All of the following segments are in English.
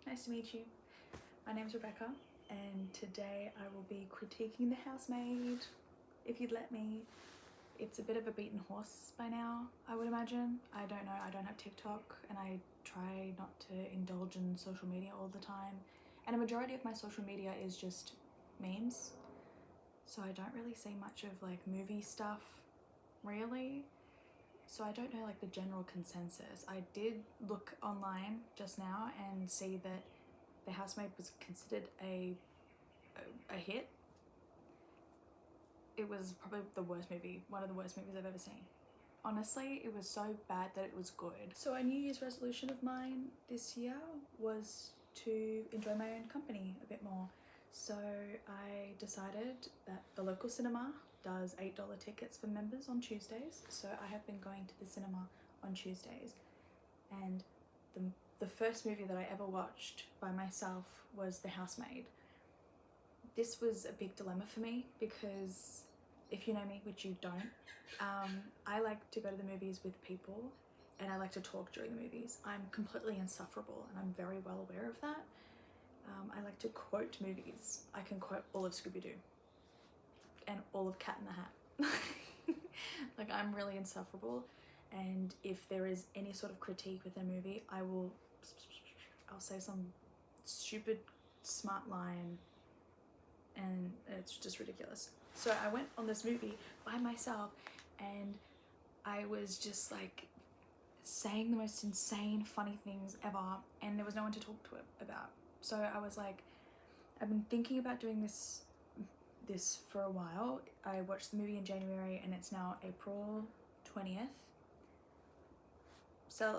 Nice to meet you. My name's Rebecca and today I will be critiquing The Housemaid, if you'd let me. It's a bit of a beaten horse by now, I would imagine. I don't know, I don't have TikTok and I try not to indulge in social media all the time. And a majority of my social media is just memes. So I don't really see much of like movie stuff, really. So I don't know like the general consensus. I did look online just now and see that The Housemaid was considered a hit. It was probably the worst movie, one of the worst movies I've ever seen. Honestly, it was so bad that it was good. So a New Year's resolution of mine this year was to enjoy my own company a bit more. So I decided that the local cinema does $8 tickets for members on Tuesdays. So I have been going to the cinema on Tuesdays, and the first movie that I ever watched by myself was The Housemaid. This was a big dilemma for me because, if you know me, which you don't, I like to go to the movies with people and I like to talk during the movies. I'm completely insufferable and I'm very well aware of that. I like to quote movies. I can quote all of Scooby-Doo and all of Cat in the Hat. Like, I'm really insufferable, and if there is any sort of critique with a movie, I'll say some stupid smart line and it's just ridiculous. So I went on this movie by myself and I was just like saying the most insane funny things ever, and there was no one to talk to it about. So I was like, I've been thinking about doing this for a while. I watched the movie in January and it's now April 20th.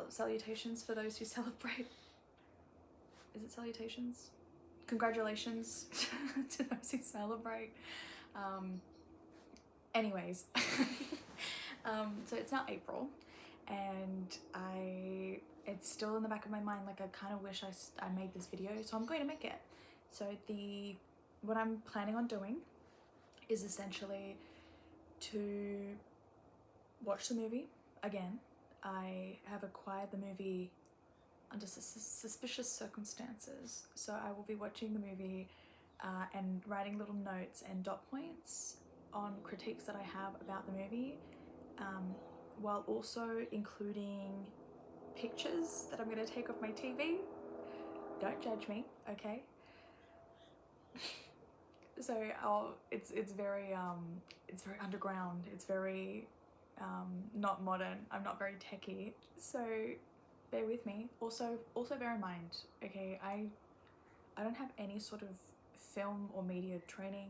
Salutations for those who celebrate. Is it salutations? Congratulations to those who celebrate. Anyways, so it's now April and it's still in the back of my mind, like I kind of wish I made this video, so I'm going to make it. So what I'm planning on doing is essentially to watch the movie again. I have acquired the movie under suspicious circumstances, so I will be watching the movie and writing little notes and dot points on critiques that I have about the movie, while also including pictures that I'm going to take off my TV. Don't judge me, okay? So it's very underground. It's very not modern. I'm not very techie, so bear with me. Also bear in mind, okay, I don't have any sort of film or media training,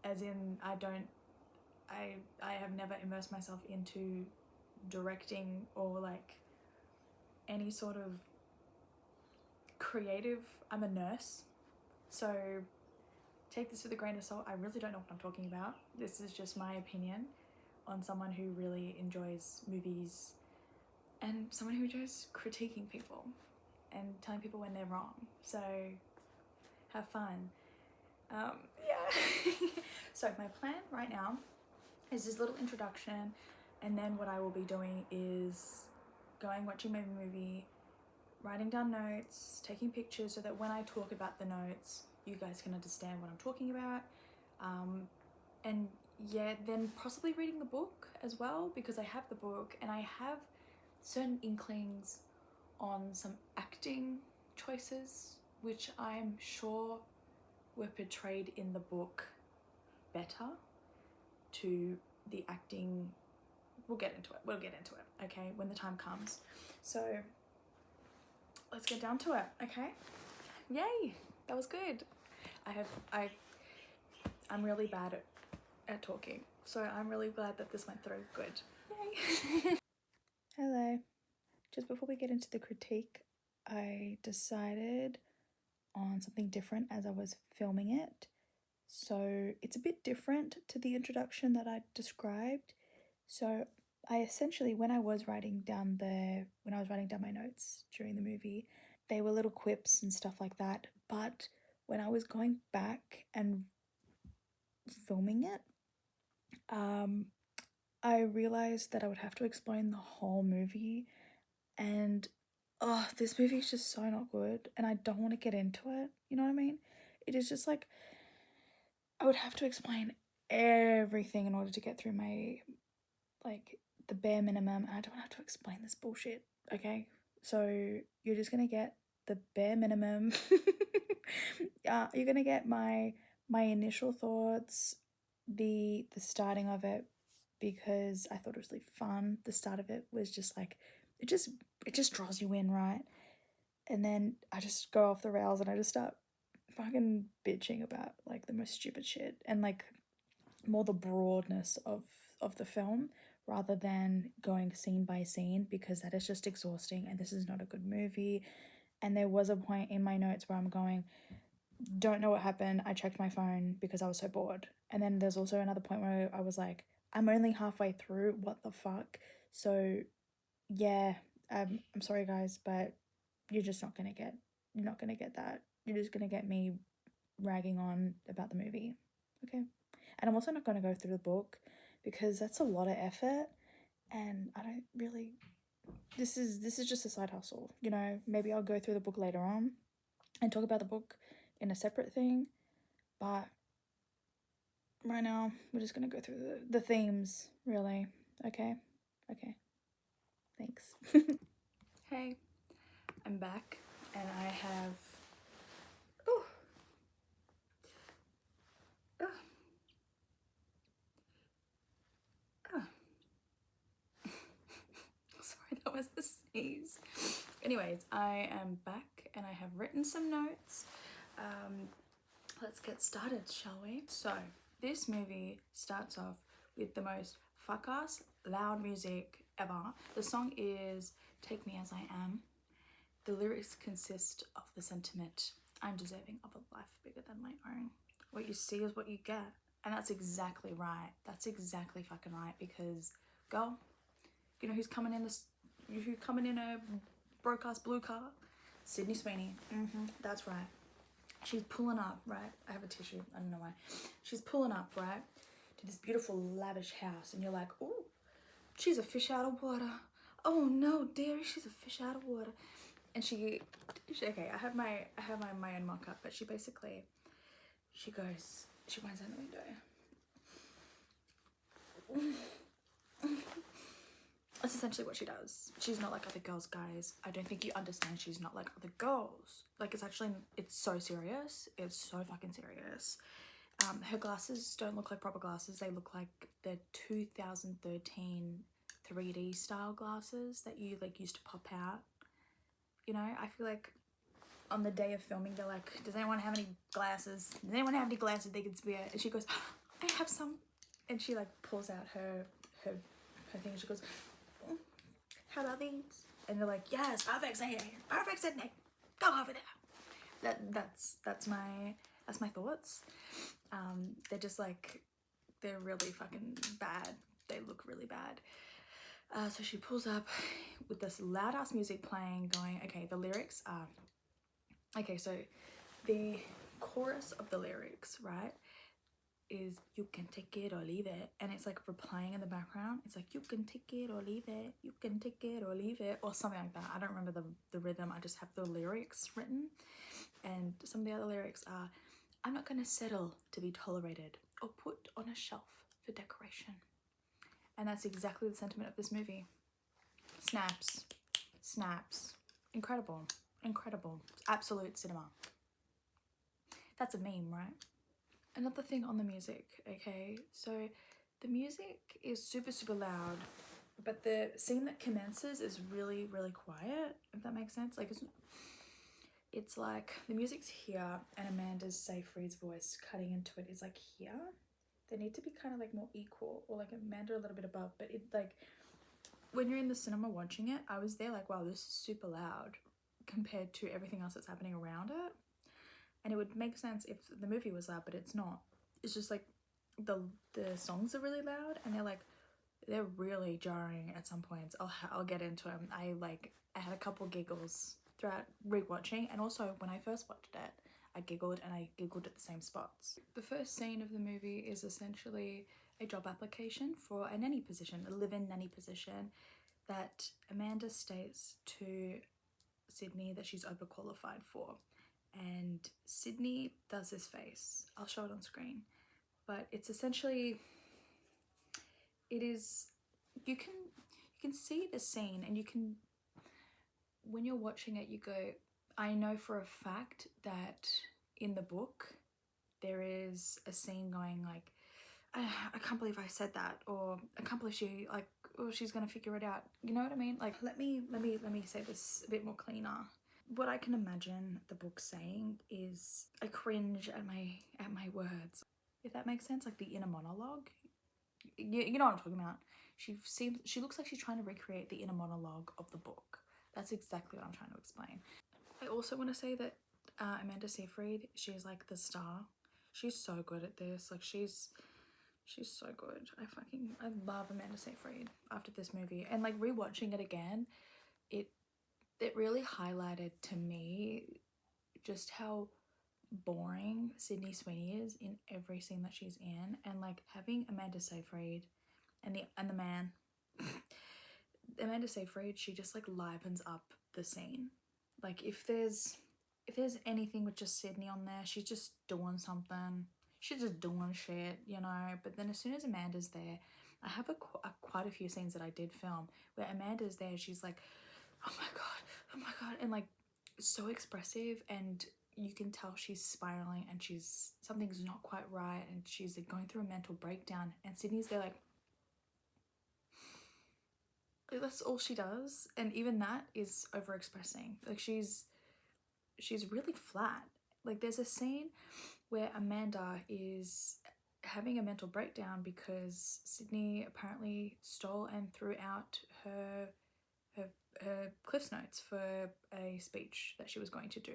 as in I have never immersed myself into directing or like any sort of creative. I'm a nurse, so take this with a grain of salt. I really don't know what I'm talking about. This is just my opinion on someone who really enjoys movies and someone who enjoys critiquing people and telling people when they're wrong. So have fun. Yeah. So my plan right now is this little introduction, and then what I will be doing is watching my movie, writing down notes, taking pictures so that when I talk about the notes, you guys can understand what I'm talking about. And yeah, then possibly reading the book as well, because I have the book and I have certain inklings on some acting choices which I'm sure were portrayed in the book better to the acting. We'll get into it, okay, when the time comes. So let's get down to it, okay? Yay, that was good. I'm really bad at talking, so I'm really glad that this went through good. Yay. Hello. Just before we get into the critique, I decided on something different as I was filming it. So it's a bit different to the introduction that I described. So I essentially, when I was writing down my notes during the movie, they were little quips and stuff like that. But when I was going back and filming it, I realized that I would have to explain the whole movie, and oh, this movie is just so not good, and I don't want to get into it. You know what I mean? It is just like I would have to explain everything in order to get through my like the bare minimum, and I don't have to explain this bullshit. Okay, so you're just gonna get the bare minimum. You're gonna get my initial thoughts, the starting of it, because I thought it was really fun. The start of it was just like it just draws you in, right? And then I just go off the rails and I just start fucking bitching about like the most stupid shit and like more the broadness of the film rather than going scene by scene, because that is just exhausting and this is not a good movie. And there was a point in my notes where I'm going, don't know what happened. I checked my phone because I was so bored. And then there's also another point where I was like, I'm only halfway through. What the fuck? So yeah, I'm sorry guys, but you're just not gonna get you're not gonna get that. You're just gonna get me ragging on about the movie. Okay. And I'm also not gonna go through the book because that's a lot of effort and I don't really this is just a side hustle. You know, maybe I'll go through the book later on and talk about the book in a separate thing. But right now, we're just gonna go through the themes, really. Okay? Okay. Thanks. Hey, I'm back and I have. Oh. Oh. Oh. Sorry, that was a sneeze. Anyways, I am back and I have written some notes. Let's get started, shall we? So, this movie starts off with the most fuck-ass loud music ever. The song is Take Me As I Am. The lyrics consist of the sentiment, I'm deserving of a life bigger than my own. What you see is what you get. And that's exactly right. That's exactly fucking right, because, girl, you know who's coming in a broke-ass blue car? Sydney Sweeney. That's right. She's pulling up, right? I have a tissue, I don't know why. She's pulling up, right, to this beautiful lavish house, and you're like, oh, she's a fish out of water. Oh no, dearie, she's a fish out of water. And she okay, I have my own mock-up, but she winds down the window. That's essentially what she does. She's not like other girls, guys. I don't think you understand. She's not like other girls. Like, it's so serious. It's so fucking serious. Her glasses don't look like proper glasses. They look like the 2013 3D style glasses that you like used to pop out. You know, I feel like on the day of filming, they're like, does anyone have any glasses? Does anyone have any glasses they can spare? And she goes, I have some. And she like pulls out her thing. She goes, how about these? And they're like, yes, perfect, Sydney, go over there. That's my thoughts. They're just like, they're really fucking bad. They look really bad. So she pulls up with this loud ass music playing, going, okay, the lyrics are, okay, so the chorus of the lyrics, right, is you can take it or leave it, and it's like replaying in the background. It's like, you can take it or leave it, you can take it or leave it, or something like that. I don't remember the rhythm. I just have the lyrics written, and some of the other lyrics are, I'm not gonna settle to be tolerated or put on a shelf for decoration. And that's exactly the sentiment of this movie. Snaps, incredible, absolute cinema. That's a meme, right? Another thing on the music, okay, so the music is super loud, but the scene that commences is really quiet, if that makes sense. Like, it's like the music's here and Amanda's Seyfried's voice cutting into it is like here. They need to be kind of like more equal, or like Amanda a little bit above, but it like, when you're in the cinema watching it, I was there like, wow, this is super loud compared to everything else that's happening around it. And it would make sense if the movie was loud, but it's not. It's just like the songs are really loud, and they're really jarring at some points. I'll get into them. I had a couple giggles throughout rewatching, and also when I first watched it, I giggled at the same spots. The first scene of the movie is essentially a job application for a nanny position, a live-in nanny position, that Amanda states to Sydney that she's overqualified for. And Sydney does this face. I'll show it on screen. But it's essentially, it is, you can see the scene, and you can, when you're watching it, you go, I know for a fact that in the book there is a scene going like, I can't believe I said that, or I can't believe she, like, oh, she's gonna figure it out. You know what I mean? Like, let me say this a bit more cleaner. What I can imagine the book saying is, I cringe at my words, if that makes sense. Like the inner monologue. You know what I'm talking about. She looks like she's trying to recreate the inner monologue of the book. That's exactly what I'm trying to explain. I also want to say that Amanda Seyfried, she's like the star. She's so good at this. Like she's so good. I love Amanda Seyfried after this movie, and like rewatching it again, it really highlighted to me just how boring Sydney Sweeney is in every scene that she's in, and like having Amanda Seyfried and the man Amanda Seyfried, she just like livens up the scene. Like if there's anything with just Sydney on there, she's just doing something. She's just doing shit, you know. But then as soon as Amanda's there, I have quite a few scenes that I did film where Amanda's there. She's like, oh my god, and like so expressive, and you can tell she's spiraling, and something's not quite right, and she's like going through a mental breakdown. And Sydney's there like that's all she does, and even that is over expressing. Like she's really flat. Like there's a scene where Amanda is having a mental breakdown because Sydney apparently stole and threw out her Cliff's Notes for a speech that she was going to do,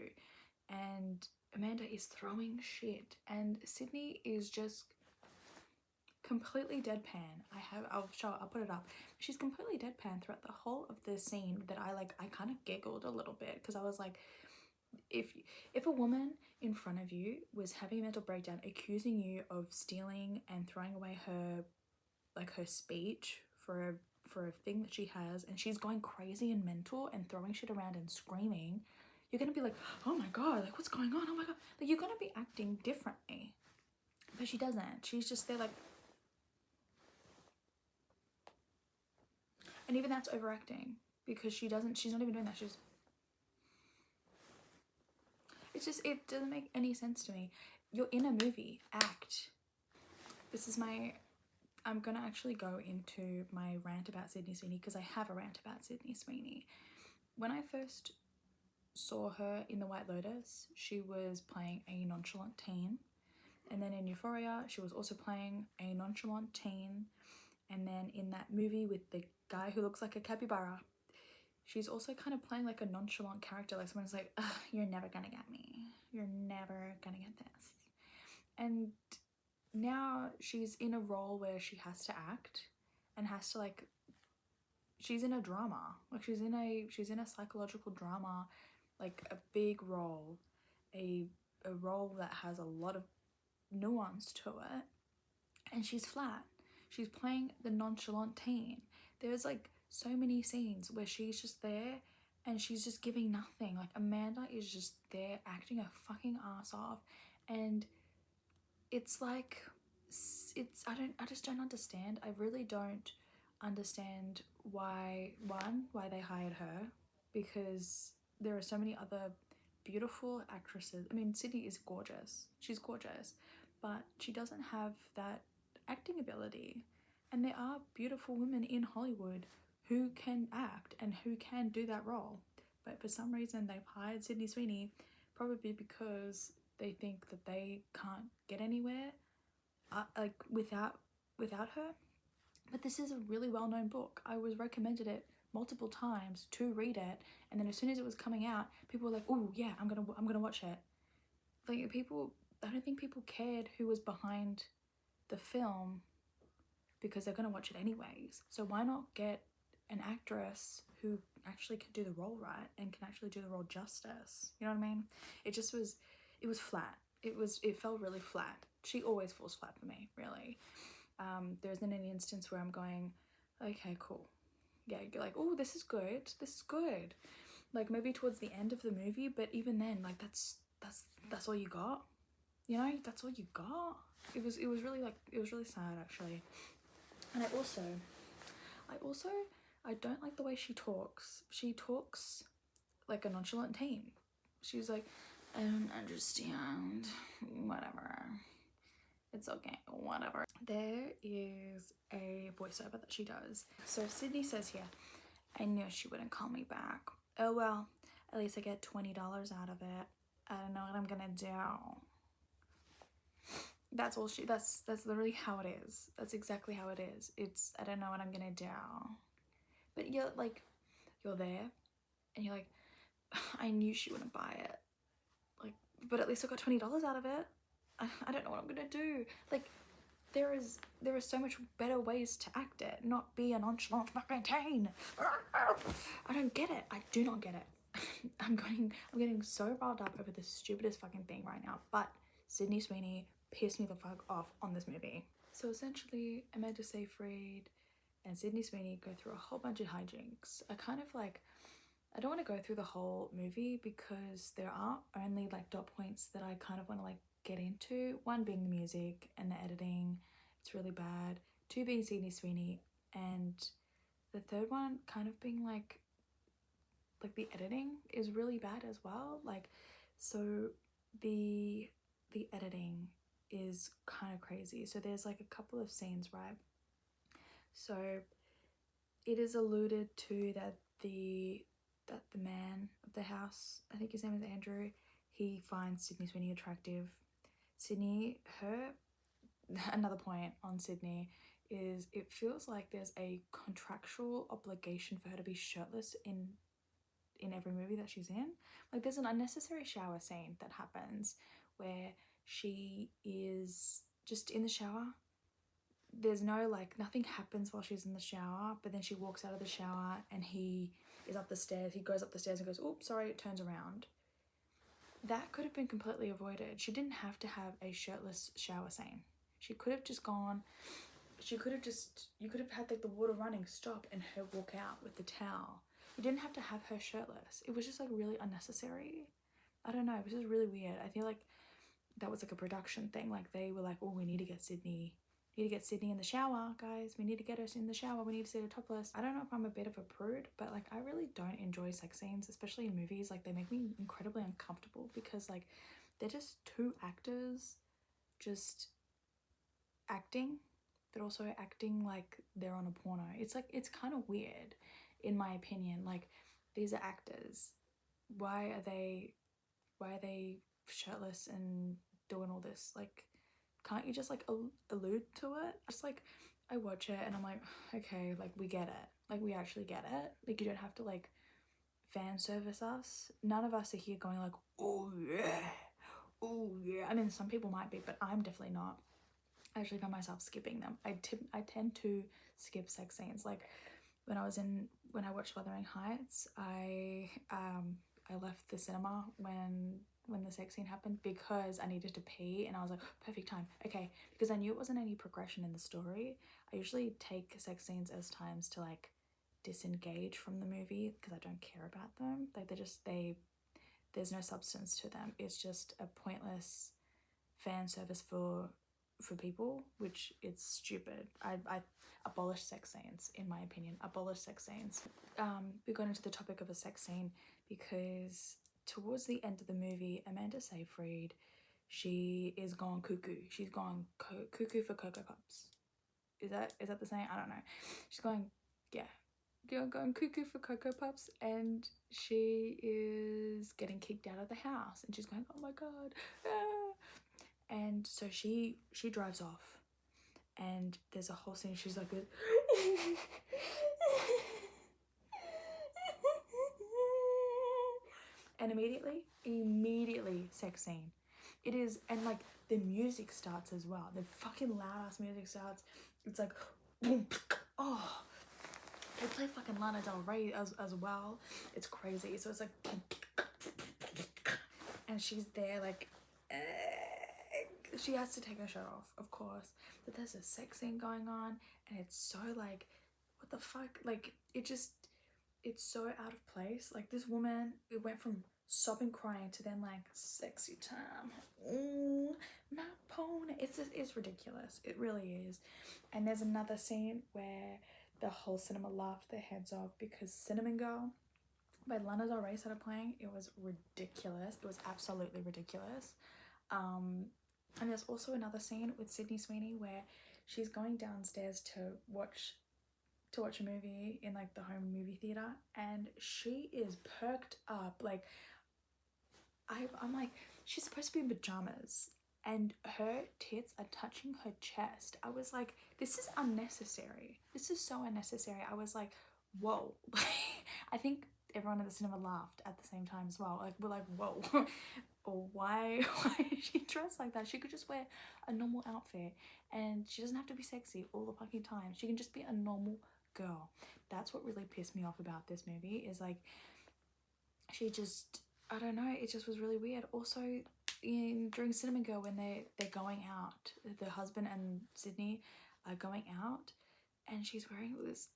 and Amanda is throwing shit, and Sydney is just completely deadpan. I'll put it up. She's completely deadpan throughout the whole of the scene, that I kind of giggled a little bit, because I was like, if a woman in front of you was having a mental breakdown, accusing you of stealing and throwing away her speech for a thing that she has, and she's going crazy and mental and throwing shit around and screaming, you're gonna be like, oh my god, like what's going on? Oh my god, like you're gonna be acting differently. But she doesn't. She's just there like, and even that's overacting, because she's not even doing that. It doesn't make any sense to me. You're in a movie, act. I'm gonna actually go into my rant about Sydney Sweeney, because I have a rant about Sydney Sweeney. When I first saw her in The White Lotus, she was playing a nonchalant teen, and then in Euphoria she was also playing a nonchalant teen, and then in that movie with the guy who looks like a capybara, she's also kind of playing like a nonchalant character, like someone's like, you're never gonna get me, you're never gonna get this. And now she's in a role where she has to act and has to like, she's in a drama, like she's in a psychological drama, like a big role, a role that has a lot of nuance to it, and she's flat. She's playing the nonchalant teen. There's like so many scenes where she's just there and she's just giving nothing. Like Amanda is just there acting her fucking ass off, and it's like, I just don't understand. I really don't understand why they hired her, because there are so many other beautiful actresses. I mean, Sydney is gorgeous. She's gorgeous, but she doesn't have that acting ability. And there are beautiful women in Hollywood who can act and who can do that role. But for some reason they've hired Sydney Sweeney, probably because they think that they can't get anywhere like without her. But this is a really well-known book. I was recommended it multiple times to read it, and then as soon as it was coming out, people were like, oh yeah, I'm gonna watch it. Like I don't think people cared who was behind the film, because they're gonna watch it anyways. So why not get an actress who actually can do the role right and can actually do the role justice? You know what I mean? It was flat. It felt really flat. She always falls flat for me, really. There isn't any instance where I'm going, okay, cool. Yeah, you're like, oh, this is good. like maybe towards the end of the movie, but even then, like that's all you got, you know, that's all you got. It was really like, it was really sad actually. And I don't like the way she talks. She talks like a nonchalant teen. She's like, I don't understand, whatever, it's okay, whatever. There is a voiceover that she does. So Sydney says here, I knew she wouldn't call me back. Oh well, at least I get $20 out of it. I don't know what I'm gonna do. That's all that's literally how it is. That's exactly how it is. It's, I don't know what I'm gonna do. But you're like, you're there and you're like, I knew she wouldn't buy it. Like, but at least I got $20 out of it. I don't know what I'm gonna do. Like, there is so much better ways to act it, not be a nonchalant fucking teen. I don't get it. I do not get it. I'm getting so riled up over the stupidest fucking thing right now. But Sydney Sweeney pissed me the fuck off on this movie. So essentially, Amanda Seyfried and Sydney Sweeney go through a whole bunch of hijinks. I don't want to go through the whole movie because there are only like dot points that I kind of want to like get into. One being the music and the editing, it's really bad. Two being Sydney Sweeney, and the third one kind of being like the editing is really bad as well. Like, so the editing is kind of crazy. So there's like a couple of scenes, right? So it is alluded to that the man of the house, I think his name is Andrew, he finds Sydney Sweeney attractive. Sydney, another point on Sydney is it feels like there's a contractual obligation for her to be shirtless in every movie that she's in. Like, there's an unnecessary shower scene that happens where she is just in the shower. There's no, like, nothing happens while she's in the shower, but then she walks out of the shower and he is up the stairs. He goes up the stairs and goes, oops, sorry, it turns around. That could have been completely avoided. She didn't have to have a shirtless shower scene. She could have just gone, you could have had like the water running stop and her walk out with the towel. You didn't have to have her shirtless. It was just like really unnecessary. I don't know, it was just really weird. I feel like that was like a production thing. Like they were like, oh, we need to get Sydney in the shower, guys. We need to get her in the shower. We need to see her topless. I don't know if I'm a bit of a prude, but like I really don't enjoy sex scenes, especially in movies. Like they make me incredibly uncomfortable because like they're just two actors just acting, but also acting like they're on a porno. It's like, it's kind of weird in my opinion. Like, these are actors. Why are they shirtless and doing all this? Like, can't you just like allude to it? Just like, I watch it and I'm like, okay, like we get it. Like we actually get it. Like you don't have to like fan service us. None of us are here going like, oh yeah, oh yeah. I mean, some people might be, but I'm definitely not. I actually find myself skipping them. I tend to skip sex scenes. Like when I watched Wuthering Heights, I left the cinema when the sex scene happened because I needed to pee and I was like, perfect time. Okay, because I knew it wasn't any progression in the story. I usually take sex scenes as times to like disengage from the movie because I don't care about them. Like there's no substance to them. It's just a pointless fan service for people, which it's stupid. I abolish sex scenes, in my opinion. Abolish sex scenes. We got into the topic of a sex scene because towards the end of the movie, Amanda Seyfried, she is gone cuckoo. She's gone cuckoo for Cocoa Puffs. Is that the saying? I don't know. She's going, yeah, going cuckoo for Cocoa Puffs, and she is getting kicked out of the house, and she's going, oh my god, ah. And so she drives off, and there's a whole scene. She's like, and immediately sex scene. It is, and like the music starts as well. The fucking loud ass music starts. It's like, oh, they play fucking Lana Del Rey as well. It's crazy. So it's like, and she's there like, she has to take her shirt off, of course, but there's a sex scene going on and it's so like, what the fuck? Like it it's so out of place. Like this woman, it went from sobbing crying to then like sexy time. Ooh, my pony. It's ridiculous. It really is. And there's another scene where the whole cinema laughed their heads off because Cinnamon Girl by Lana Del Rey started playing. It was ridiculous. It was absolutely ridiculous. And there's also another scene with Sydney Sweeney where she's going downstairs to watch a movie in like the home movie theater, and she is perked up. Like I'm like, she's supposed to be in pajamas and her tits are touching her chest. I was like, this is unnecessary. This is so unnecessary. I was like, whoa. I think everyone in the cinema laughed at the same time as well. Like we're like, whoa. Or why is she dressed like that? She could just wear a normal outfit and she doesn't have to be sexy all the fucking time. She can just be a normal girl. That's what really pissed me off about this movie, is like she just, I don't know, it just was really weird. Also during Cinnamon Girl, when they're going out, the husband and Sydney are going out and she's wearing this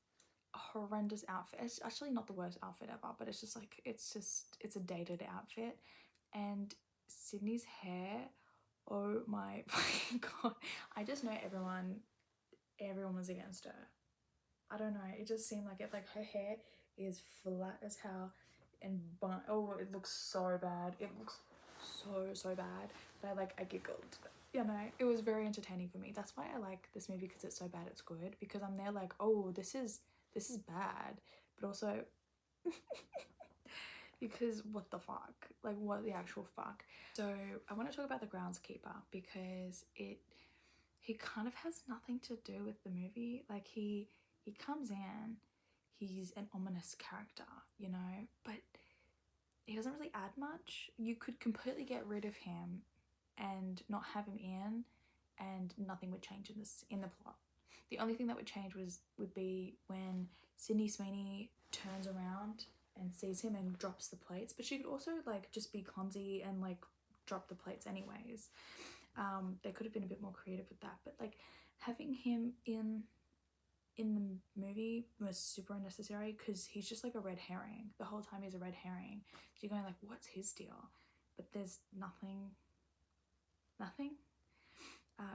horrendous outfit. It's actually not the worst outfit ever, but it's just like, it's a dated outfit. And Sydney's hair, oh my fucking god, I just know everyone was against her. I don't know, it just seemed like it, like her hair is flat as hell and oh, it looks so bad. It looks so bad. But I giggled. You know, it was very entertaining for me. That's why I like this movie, because it's so bad it's good, because I'm there like, oh, this is bad, but also because what the fuck, like what the actual fuck. So I want to talk about the groundskeeper, because he kind of has nothing to do with the movie. Like he comes in, he's an ominous character, you know, but he doesn't really add much. You could completely get rid of him and not have him in, and nothing would change in the plot. The only thing that would change would be when Sydney Sweeney turns around and sees him and drops the plates, but she could also like just be clumsy and like drop the plates anyways. They could have been a bit more creative with that, but like having him in the movie was super unnecessary, because he's just like a red herring. The whole time he's a red herring. So you're going like, what's his deal? But there's nothing.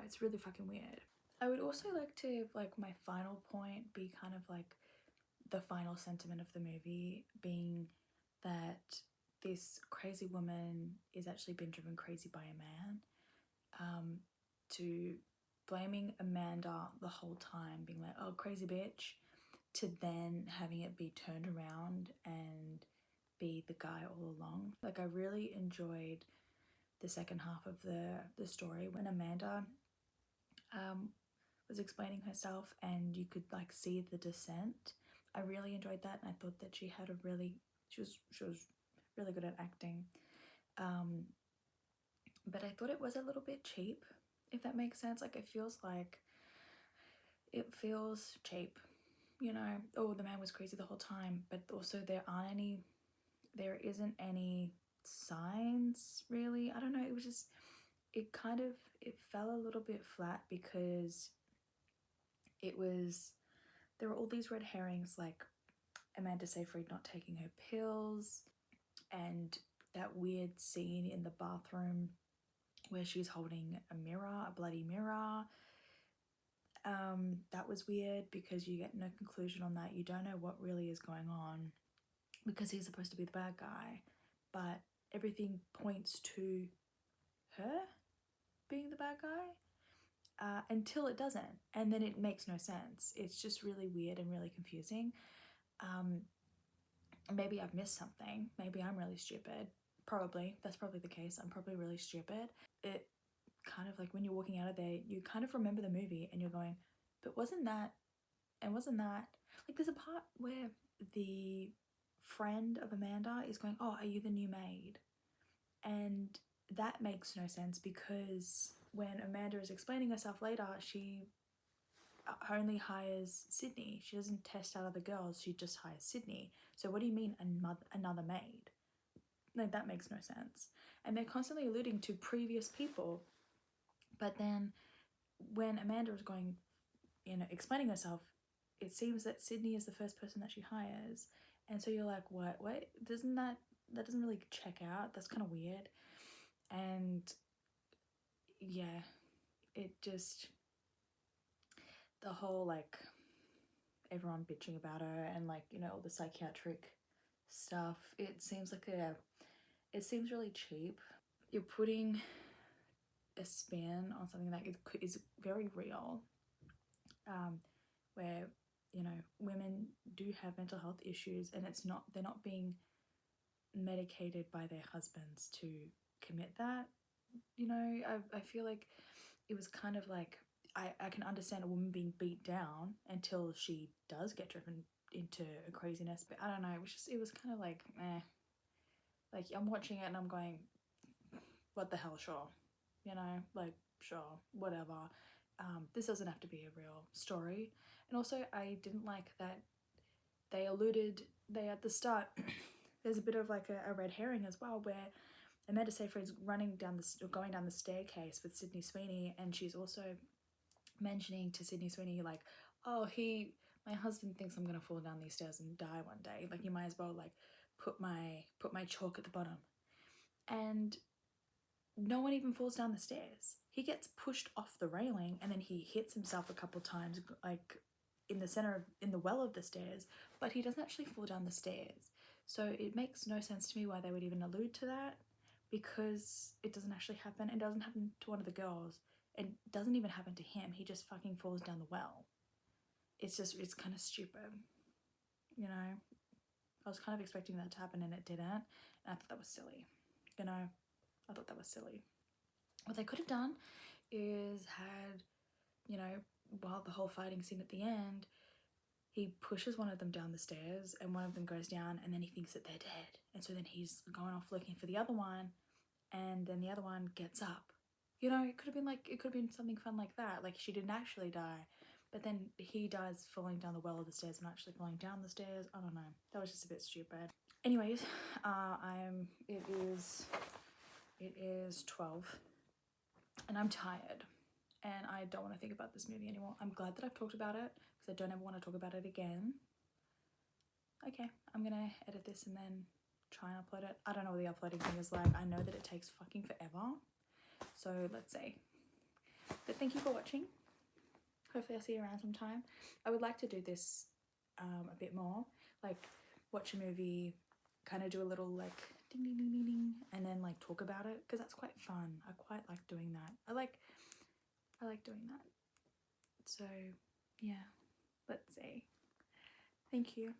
It's really fucking weird. I would also like to, like, my final point be kind of like the final sentiment of the movie being that this crazy woman is actually been driven crazy by a man, to blaming Amanda the whole time, being like, oh, crazy bitch, to then having it be turned around and be the guy all along. Like, I really enjoyed the second half of the story when Amanda was explaining herself and you could like see the descent. I really enjoyed that, and I thought that she was really good at acting. But I thought it was a little bit cheap, if that makes sense. Like it feels cheap, you know. Oh, the man was crazy the whole time, but also there isn't any signs really. I don't know, it was just, it fell a little bit flat, because there were all these red herrings, like Amanda Seyfried not taking her pills, and that weird scene in the bathroom where she's holding a bloody mirror. That was weird, because you get no conclusion on that. You don't know what really is going on, because he's supposed to be the bad guy, but everything points to her being the bad guy, until it doesn't, and then it makes no sense. It's just really weird and really confusing. Maybe I've missed something. Maybe I'm really stupid. That's probably the case. I'm probably really stupid. It kind of like, when you're walking out of there, you kind of remember the movie and you're going, but wasn't that, like there's a part where the friend of Amanda is going, oh, are you the new maid? And that makes no sense, because when Amanda is explaining herself later, she only hires Sydney. She doesn't test out other girls, she just hires Sydney. So what do you mean another maid? Like, that makes no sense. And they're constantly alluding to previous people, but then when Amanda is going, explaining herself, it seems that Sydney is the first person that she hires, And so you're like, what? Doesn't that doesn't really check out? That's kind of weird. And yeah, it just, the whole like everyone bitching about her and like, you know, all the psychiatric stuff, it seems really cheap. You're putting a spin on something that is very real, where, you know, women do have mental health issues, and they're not being medicated by their husbands to commit that. You know, I feel like it was kind of like, I can understand a woman being beat down until she does get driven into a craziness, but I don't know, it was kind of like, eh. Like, I'm watching it and I'm going, what the hell, sure. You know, like, sure, whatever. This doesn't have to be a real story. And also, I didn't like that they at the start, there's a bit of like a red herring as well, where Amanda Seyfried's going down the staircase with Sydney Sweeney, and she's also mentioning to Sydney Sweeney, like, oh, my husband thinks I'm gonna fall down these stairs and die one day. Like, you might as well like put my chalk at the bottom. And no one even falls down the stairs. He gets pushed off the railing and then he hits himself a couple times, like in the well of the stairs, but he doesn't actually fall down the stairs. So it makes no sense to me why they would even allude to that, because it doesn't actually happen. It doesn't happen to one of the girls. It doesn't even happen to him. He just fucking falls down the well. It's kind of stupid, you know? I was kind of expecting that to happen and it didn't, and I thought that was silly, you know? I thought that was silly. What they could have done is had, you know, while the whole fighting scene at the end, he pushes one of them down the stairs and one of them goes down, and then he thinks that they're dead. And so then he's going off looking for the other one, and then the other one gets up. You know, it could have been something fun like that. Like, she didn't actually die, but then he dies falling down the well of the stairs and actually falling down the stairs. I don't know. That was just a bit stupid. Anyways, it is 12 and I'm tired and I don't want to think about this movie anymore. I'm glad that I've talked about it because I don't ever want to talk about it again. Okay, I'm gonna edit this and then try and upload it. I don't know what the uploading thing is like. I know that it takes fucking forever. So let's see. But thank you for watching. Hopefully I'll see you around sometime. I would like to do this a bit more. Like, watch a movie, kind of do a little like ding ding ding ding ding, and then like talk about it, because that's quite fun. I quite like doing that. I like doing that. So yeah, let's see. Thank you.